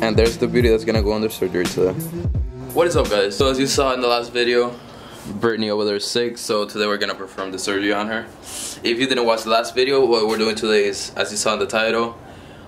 And there's the beauty that's gonna go under surgery today. What is up, guys? So as you saw in the last video, Brittany over there is sick, so today we're gonna perform the surgery on her. If you didn't watch the last video, what we're doing today is, as you saw in the title,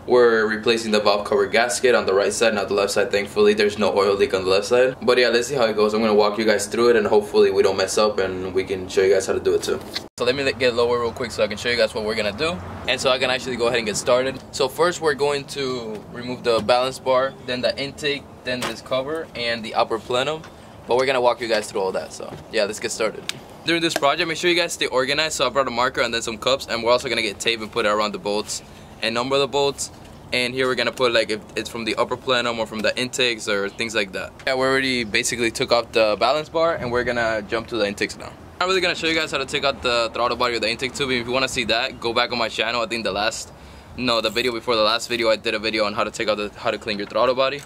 we're replacing the valve cover gasket on the right side, not the left side. Thankfully, there's no oil leak on the left side. But yeah, let's see how it goes. I'm gonna walk you guys through it, and hopefully we don't mess up, and we can show you guys how to do it too. So let me get lower real quick so I can show you guys what we're gonna do, and so I can actually go ahead and get started. So first, we're going to remove the balance bar, then the intake, then this cover, and the upper plenum. But we're gonna walk you guys through all that. So yeah, let's get started. During this project, make sure you guys stay organized. So I brought a marker and then some cups, and we're also gonna get tape and put it around the bolts and number the bolts. And here we're gonna put, like, if it's from the upper plenum or from the intakes or things like that. Yeah, we already basically took off the balance bar, and we're gonna jump to the intakes now. I'm not really gonna show you guys how to take out the throttle body or the intake tube. If you wanna see that, go back on my channel. I think the video before the last video, I did a video on how to take out how to clean your throttle body.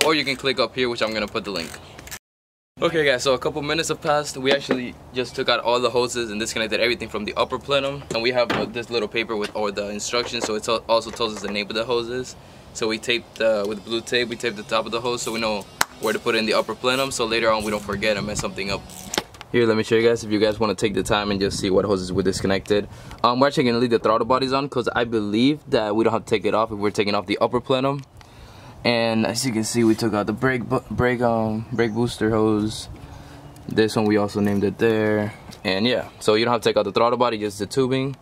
Or you can click up here, which I'm gonna put the link. Okay guys, so a couple minutes have passed. We actually just took out all the hoses and disconnected everything from the upper plenum. And we have this little paper with all the instructions, so it also tells us the name of the hoses. So we taped, with blue tape, we taped the top of the hose so we know where to put it in the upper plenum, so later on we don't forget and mess something up. Here, let me show you guys if you guys want to take the time and just see what hoses we disconnected. We're actually going to leave the throttle bodies on because I believe that we don't have to take it off if we're taking off the upper plenum. And as you can see, we took out the brake booster hose. This one we also named it there. And yeah, so you don't have to take out the throttle body, just the tubing.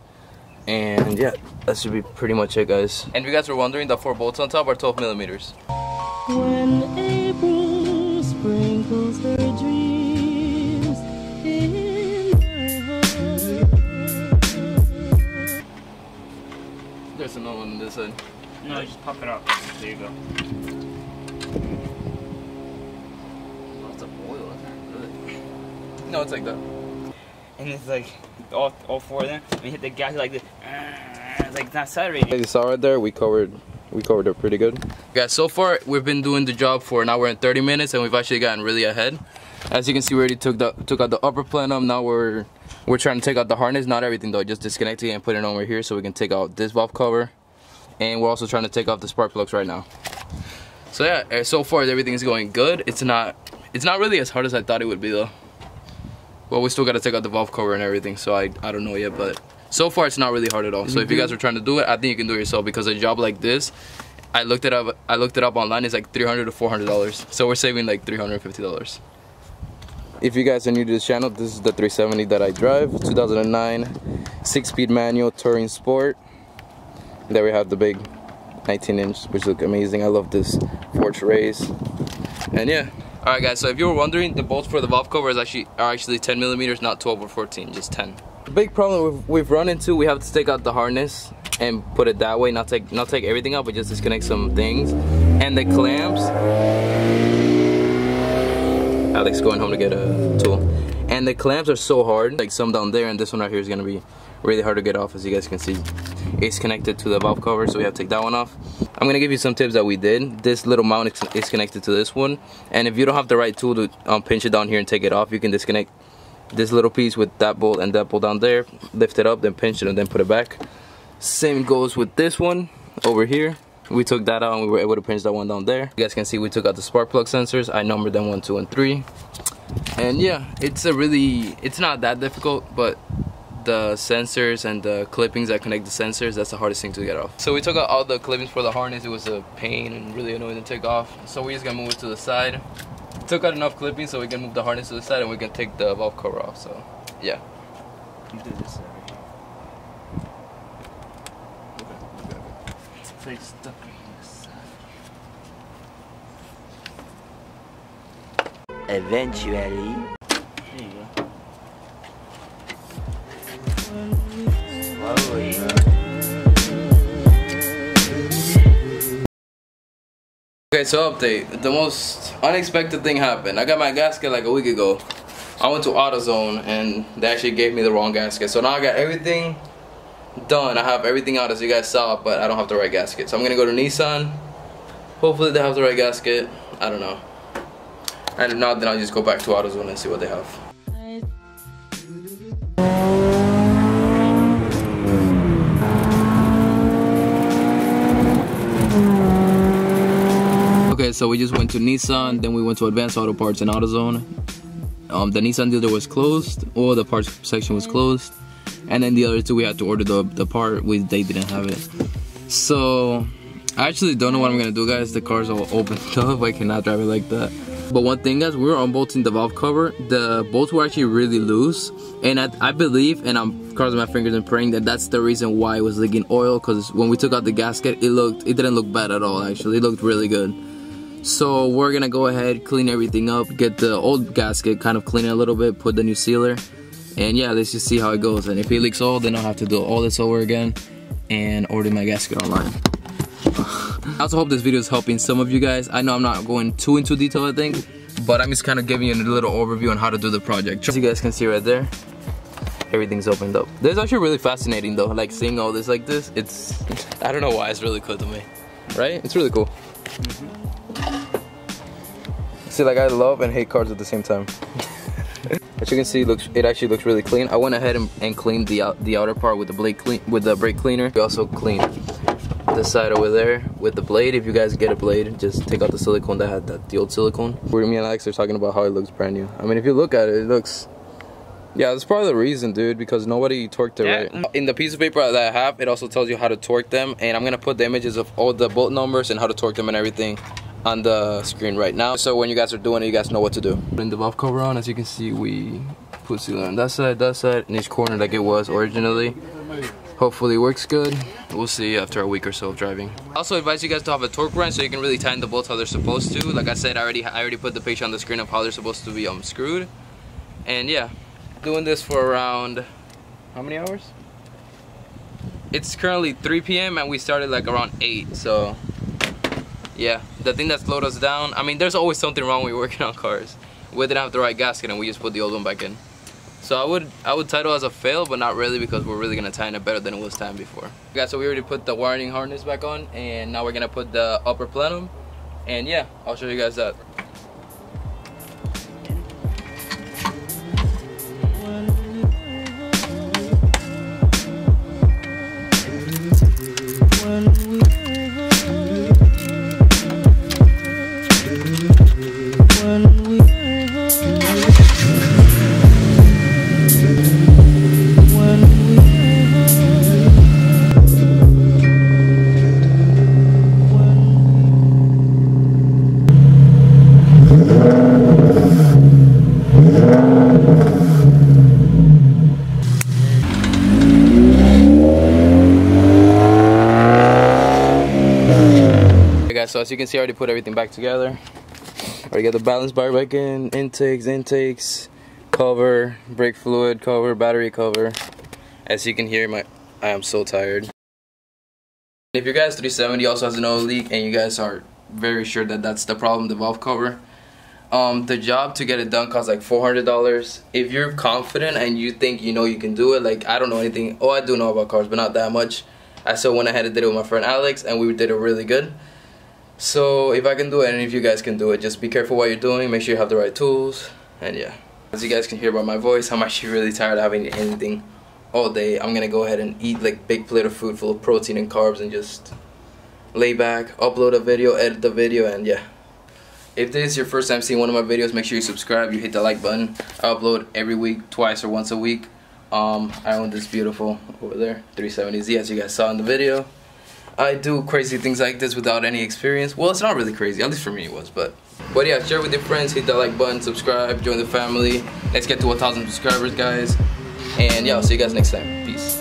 And yeah, that should be pretty much it, guys. And if you guys were wondering, the 4 bolts on top are 12 millimeters. When April sprinkles her dreams in my heart. There's another one on this side. No, just pop it up. There you go. Lots of oil in there. Really? No, it's like that. And it's like all 4 of them. And you hit the gas like this. It's like it's not saturated. As you saw right there, we covered it pretty good. Guys, so far we've been doing the job for an hour and 30 minutes, and we've actually gotten really ahead. As you can see, we already took out the upper plenum. Now we're trying to take out the harness. Not everything though, just disconnecting it and put it over here so we can take out this valve cover. And we're also trying to take off the spark plugs right now. So yeah, so far everything is going good. It's not really as hard as I thought it would be though. Well, we still got to take out the valve cover and everything, so I don't know yet, but so far it's not really hard at all. So if you guys are trying to do it, I think you can do it yourself, because a job like this, I looked it up online, it's like $300 to $400. So we're saving like $350. If you guys are new to this channel, this is the 370 that I drive, 2009, 6-speed manual touring sport. There we have the big 19-inch, which look amazing. I love this Forge race. And yeah. Alright guys, so if you were wondering, the bolts for the valve cover are actually 10 millimeters, not 12 or 14, just 10. The big problem we've run into, we have to take out the harness and put it that way, not take everything out, but just disconnect some things. And the clamps, Alex going home to get a tool. And the clamps are so hard, like some down there, and this one right here is gonna be really hard to get off. As you guys can see, it's connected to the valve cover, so we have to take that one off. I'm gonna give you some tips that we did. This little mount is connected to this one, and if you don't have the right tool to pinch it down here and take it off, you can disconnect this little piece with that bolt and that bolt down there, lift it up, then pinch it, and then put it back. Same goes with this one over here. We took that out and we were able to pinch that one down there. You guys can see we took out the spark plug sensors. I numbered them 1, 2, and 3. And yeah, it's not that difficult, but the sensors and the clippings that connect the sensors, that's the hardest thing to get off. So we took out all the clippings for the harness. It was a pain and really annoying to take off. So we're just gonna move it to the side. Took out enough clippings so we can move the harness to the side and we can take the valve cover off. So yeah. You do this over here. It's like stuck on the side. Eventually. There you go. Slowly. Okay, so update. The most unexpected thing happened. I got my gasket like a week ago. I went to AutoZone and they actually gave me the wrong gasket. So now I got everything done. I have everything out as you guys saw, but I don't have the right gasket. So I'm gonna go to Nissan. Hopefully they have the right gasket. I don't know. And if not, then I'll just go back to AutoZone and see what they have. Okay, So we just went to Nissan, then we went to Advanced Auto Parts and AutoZone. The Nissan dealer was closed, or the parts section was closed, and then the other two we had to order the part. They didn't have it. So I actually don't know what I'm gonna do, guys. The car's all opened up. I cannot drive it like that. But one thing, guys, we were unbolting the valve cover. The bolts were actually really loose, and I believe, and I'm crossing my fingers and praying that that's the reason why it was leaking oil. Because when we took out the gasket, it didn't look bad at all. Actually, it looked really good. So we're gonna go ahead, clean everything up, get the old gasket, kind of clean it a little bit, put the new sealer, and yeah, let's just see how it goes. And if it leaks oil, then I'll have to do all this over again and order my gasket online. I also hope this video is helping some of you guys. I know I'm not going too into detail, I think, but I'm just kind of giving you a little overview on how to do the project. As you guys can see right there, everything's opened up. This is actually really fascinating though, like seeing all this like this. It's, I don't know why, it's really cool to me, right? It's really cool. See, like I love and hate cars at the same time. As you can see, it actually looks really clean. I went ahead and cleaned the outer part with the brake cleaner. We also cleaned the side over there with the blade. If you guys get a blade, just take out the silicone that had the old silicone. Me and Alex are talking about how it looks brand new. I mean, if you look at it, it looks, yeah, that's probably the reason, dude, because nobody torqued it right. In the piece of paper that I have, it also tells you how to torque them, and I'm gonna put the images of all the bolt numbers and how to torque them and everything on the screen right now, so when you guys are doing it, you guys know what to do. Putting the valve cover on, as you can see, we put sealer on that side, in each corner like it was originally. Hopefully it works good. We'll see after a week or so of driving. I also advise you guys to have a torque wrench so you can really tighten the bolts how they're supposed to. Like I said, I already put the picture on the screen of how they're supposed to be screwed. And yeah, doing this for around, how many hours? It's currently 3 p.m. and we started like around 8, so yeah, the thing that slowed us down, I mean, there's always something wrong when you're working on cars. We didn't have the right gasket and we just put the old one back in. So I would title it as a fail, but not really, because we're really gonna tighten it better than it was tightened before. Guys, so we already put the wiring harness back on, and now we're gonna put the upper plenum, and yeah, I'll show you guys that. So as you can see, I already put everything back together. Already got the balance bar back in, intakes, cover, brake fluid cover, battery cover. As you can hear, I am so tired. If your guy's 370 also has an oil leak and you guys are very sure that that's the problem, the valve cover, the job to get it done costs like $400. If you're confident and you think you know you can do it, like I don't know anything, I do know about cars, but not that much. I still went ahead and did it with my friend Alex, and we did it really good. So if I can do it, and if you guys can do it, just be careful what you're doing, make sure you have the right tools, and yeah. As you guys can hear by my voice, I'm actually really tired of having anything all day. I'm gonna go ahead and eat like big plate of food full of protein and carbs and just lay back, upload a video, edit the video, and yeah. If this is your first time seeing one of my videos, make sure you subscribe, you hit the like button. I upload every week, twice or once a week. I own this beautiful, over there, 370z, as you guys saw in the video. I do crazy things like this without any experience. Well, it's not really crazy, at least for me it was, but yeah, share with your friends, hit that like button, subscribe, join the family. Let's get to 1,000 subscribers, guys. And yeah, I'll see you guys next time. Peace.